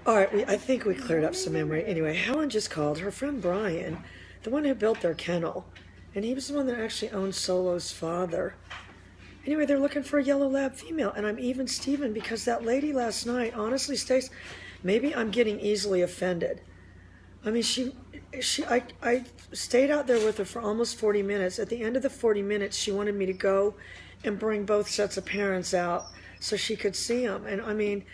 All right, I think we cleared up some memory. Anyway, Helen just called her friend Brian, the one who built their kennel, and he was the one that actually owned Solo's father. Anyway, they're looking for a yellow lab female, and I'm even Steven because that lady last night, honestly, Stace, maybe I'm getting easily offended. I mean, I stayed out there with her for almost 40 minutes. At the end of the 40 minutes, she wanted me to go and bring both sets of parents out so she could see them. And I mean,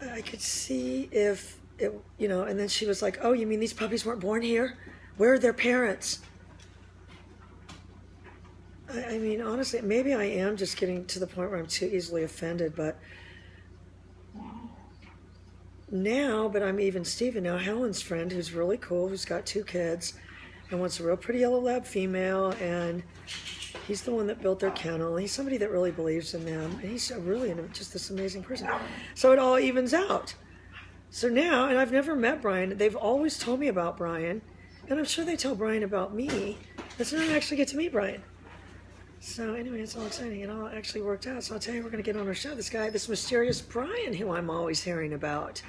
I could see if it, and then she was like, oh, you mean these puppies weren't born here? Where are their parents? I mean, honestly, maybe I am just getting to the point where I'm too easily offended, but I'm even Steven now, Helen's friend, who's really cool, who's got 2 kids, and wants a real pretty yellow lab female, and he's the one that built their kennel. He's somebody that really believes in them, and he's really just this amazing person. So it all evens out. So now, and I've never met Brian, they've always told me about Brian, and I'm sure they tell Brian about me, but so I actually get to meet Brian. So anyway, it's all exciting. It all actually worked out. So I'll tell you, we're going to get on our show. This guy, this mysterious Brian, who I'm always hearing about.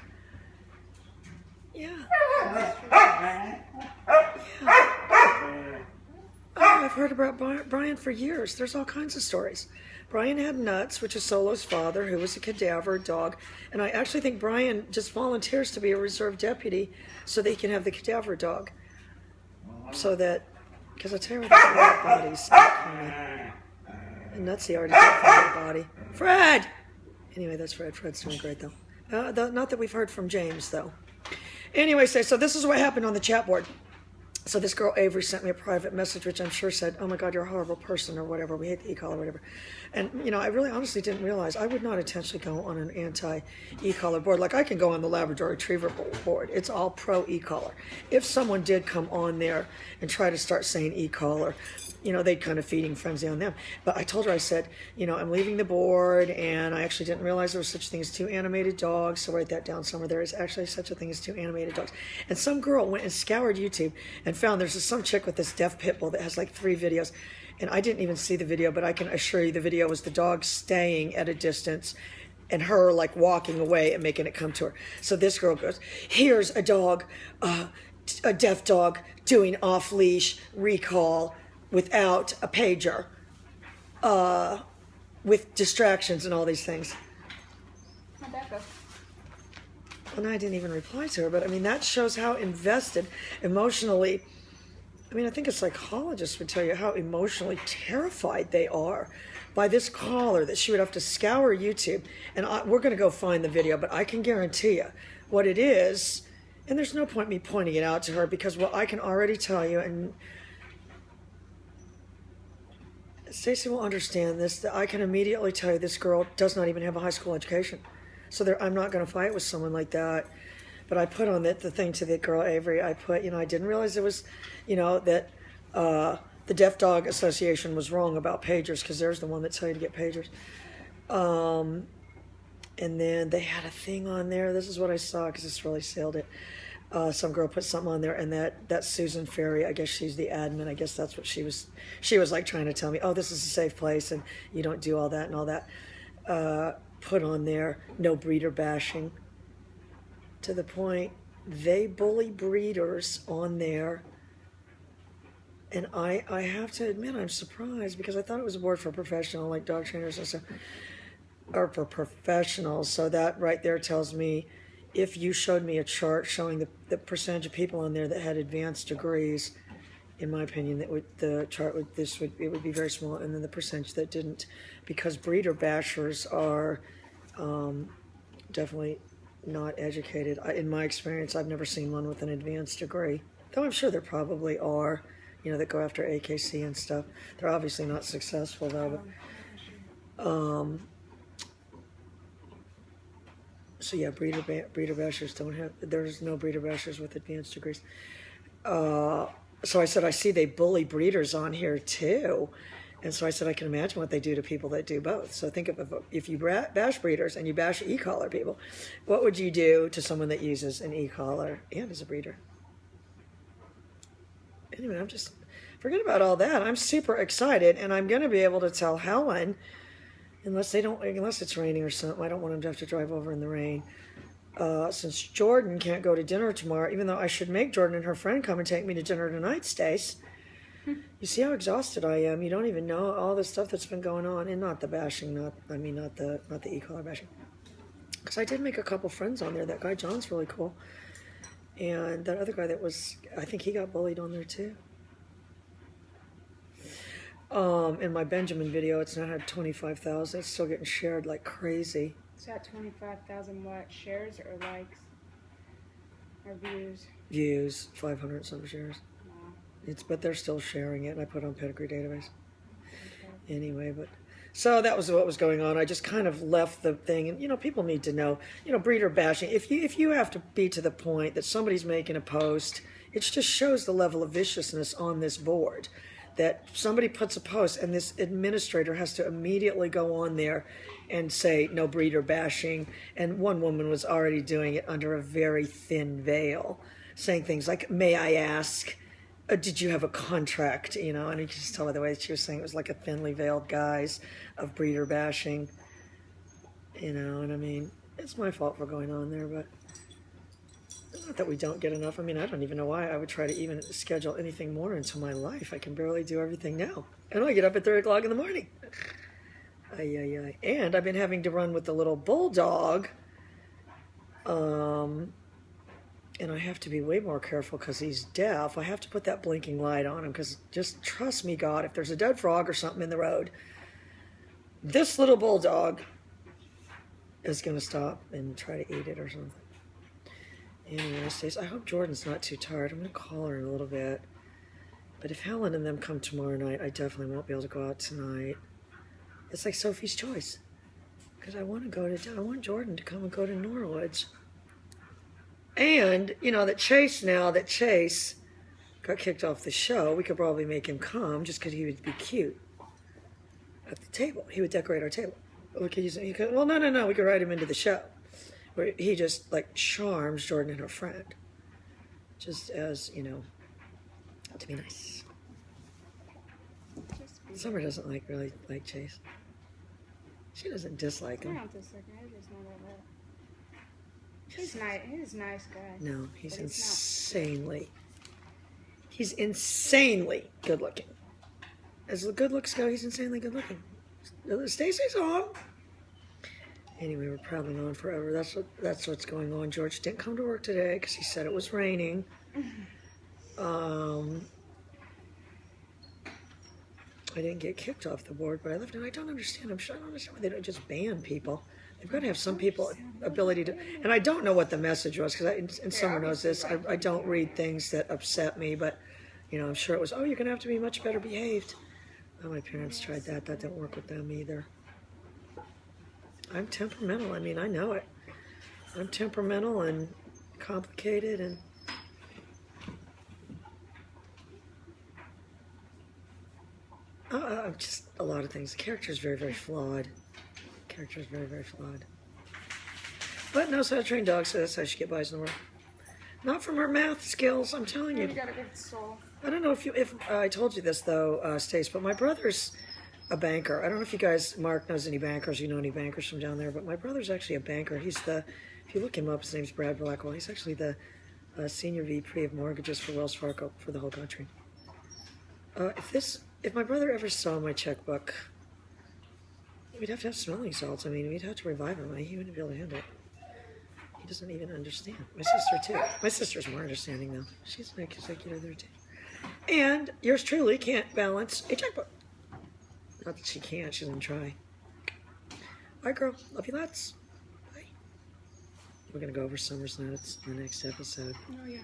Yeah. Yeah. Oh, I've heard about Brian for years. There's all kinds of stories. Brian had Nuts, which is Solo's father, who was a cadaver dog. And I actually think Brian just volunteers to be a reserve deputy so that he can have the cadaver dog. So that, because I tell you what, there's a lot of bodies. And Nutsy already did find the body. Fred! Anyway, that's Fred. Fred's doing great, though. Not that we've heard from James, though. Anyway, so this is what happened on the chat board. So this girl, Avery, sent me a private message, which I'm sure said, oh my God, you're a horrible person, or whatever. We hate the e-collar, or whatever. And, I really honestly didn't realize I would not intentionally go on an anti-e-collar board. Like, I can go on the Labrador Retriever board. It's all pro-e-collar. If someone did come on there and try to start saying e-collar, they'd kind of feeding frenzy on them. But I told her, I said, I'm leaving the board, and I actually didn't realize there was such a thing as 2 animated dogs, so write that down somewhere. There is actually such a thing as 2 animated dogs. And some girl went and scoured YouTube and found there's some chick with this deaf pit bull that has like 3 videos. And I didn't even see the video, but I can assure you the video was the dog staying at a distance and her like walking away and making it come to her. So this girl goes, here's a dog, a deaf dog doing off-leash recall without a pager, with distractions and all these things. How'd that go? And I didn't even reply to her, but I mean, that shows how invested emotionally, I think a psychologist would tell you how emotionally terrified they are by this caller that she would have to scour YouTube. And we're going to go find the video, but I can guarantee you what it is, and there's no point me pointing it out to her because what I can already tell you, and Stacey will understand this, that I can immediately tell you this girl does not even have a high school education. So I'm not going to fight with someone like that. But I put on the thing to the girl, Avery, I put, I didn't realize it was, that the Deaf Dog Association was wrong about pagers, because there's the one that tell you to get pagers. And then they had a thing on there. This is what I saw, because this really sealed it. Some girl put something on there, and that Susan Ferry, I guess she's the admin. I guess that's what she was like trying to tell me, oh, this is a safe place, and you don't do all that and all that. Put on there, no breeder bashing. To the point, they bully breeders on there. And I have to admit, I'm surprised, because I thought it was a board for professional, like dog trainers and stuff, or for professionals. So that right there tells me, if you showed me a chart showing the percentage of people on there that had advanced degrees, in my opinion, it would be very small, and then the percentage that didn't, because breeder bashers are definitely not educated. In my experience, I've never seen one with an advanced degree, though I'm sure there probably are, that go after AKC and stuff. They're obviously not successful though. But, so yeah, breeder bashers don't have. There's no breeder bashers with advanced degrees. So I said, I see they bully breeders on here too. And so I said, I can imagine what they do to people that do both. So think of if you bash breeders and you bash e-collar people, what would you do to someone that uses an e-collar and is a breeder? Anyway, forget about all that. I'm super excited, and I'm going to be able to tell Helen unless it's raining or something. I don't want him to have to drive over in the rain. Since Jordan can't go to dinner tomorrow, even though I should make Jordan and her friend come and take me to dinner tonight, Stace. You see how exhausted I am. You don't even know all the stuff that's been going on, and not the bashing, not the e-collar bashing. Because I did make a couple friends on there. That guy John's really cool, and that other guy I think he got bullied on there too. In my Benjamin video, it's now had 25,000. It's still getting shared like crazy. Is that 25,000 what? Shares or likes? Or views? Views, 500 some shares. Wow. But they're still sharing it, and I put it on Pedigree Database. Okay. Anyway, so that was what was going on. I just kind of left the thing, and people need to know, breeder bashing. If you have to be to the point that somebody's making a post, it just shows the level of viciousness on this board. That somebody puts a post and this administrator has to immediately go on there and say no breeder bashing. And one woman was already doing it under a very thin veil, saying things like, "May I ask, did you have a contract?" And you can just tell by the way she was saying it was like a thinly veiled guise of breeder bashing. And I mean, it's my fault for going on there, but not that we don't get enough. I mean, I don't even know why I would try to even schedule anything more into my life. I can barely do everything now. And I get up at 3 o'clock in the morning. And I've been having to run with the little bulldog. And I have to be way more careful because he's deaf. I have to put that blinking light on him because just trust me, God, if there's a dead frog or something in the road, this little bulldog is going to stop and try to eat it or something. Anyway, Stace, I hope Jordan's not too tired. I'm going to call her in a little bit. But if Helen and them come tomorrow night, I definitely won't be able to go out tonight. It's like Sophie's Choice. Because I want Jordan to come and go to Norwoods. And, that Chase got kicked off the show, we could probably make him come just because he would be cute at the table. He would decorate our table. No, we could write him into the show. Where he just charms Jordan and her friend, just as to be nice. Summer doesn't really like Chase. She doesn't dislike him. I don't dislike him. I just know that well. He's nice. He's a nice guy. No, he's insanely good looking. As the good looks go, he's insanely good looking. Stacy's home. Anyway, we're prattling on forever. That's what's going on. George didn't come to work today because he said it was raining. I didn't get kicked off the board, but I left, and I don't understand. I don't understand why they don't just ban people. They've got to have some people ability to. And I don't know what the message was because, and Summer knows this. I don't read things that upset me, but I'm sure it was. Oh, you're gonna have to be much better behaved. Well, my parents tried that. That didn't work with them either. I'm temperamental. I mean, I know it. I'm temperamental and complicated and just a lot of things. The character is very, very flawed. But knows how to train dogs, so that's how she get by in the world. Not from her math skills, I'm telling you. You got a good soul. I don't know if I told you this though, Stace, but my brother's a banker. I don't know if you guys, Mark knows any bankers, you know any bankers from down there, but my brother's actually a banker. If you look him up, his name's Brad Blackwell. He's actually the senior VP of mortgages for Wells Fargo for the whole country. If my brother ever saw my checkbook, we'd have to have smelling salts. I mean, we'd have to revive him. He wouldn't be able to handle it. He doesn't even understand. My sister too. My sister's more understanding though. She's an executive there too. And yours truly can't balance a checkbook. Not that she can't, she doesn't try. All right, girl. Love you lots. Bye. We're going to go over Summer's notes in the next episode. Oh, yeah.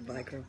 Bye, girl.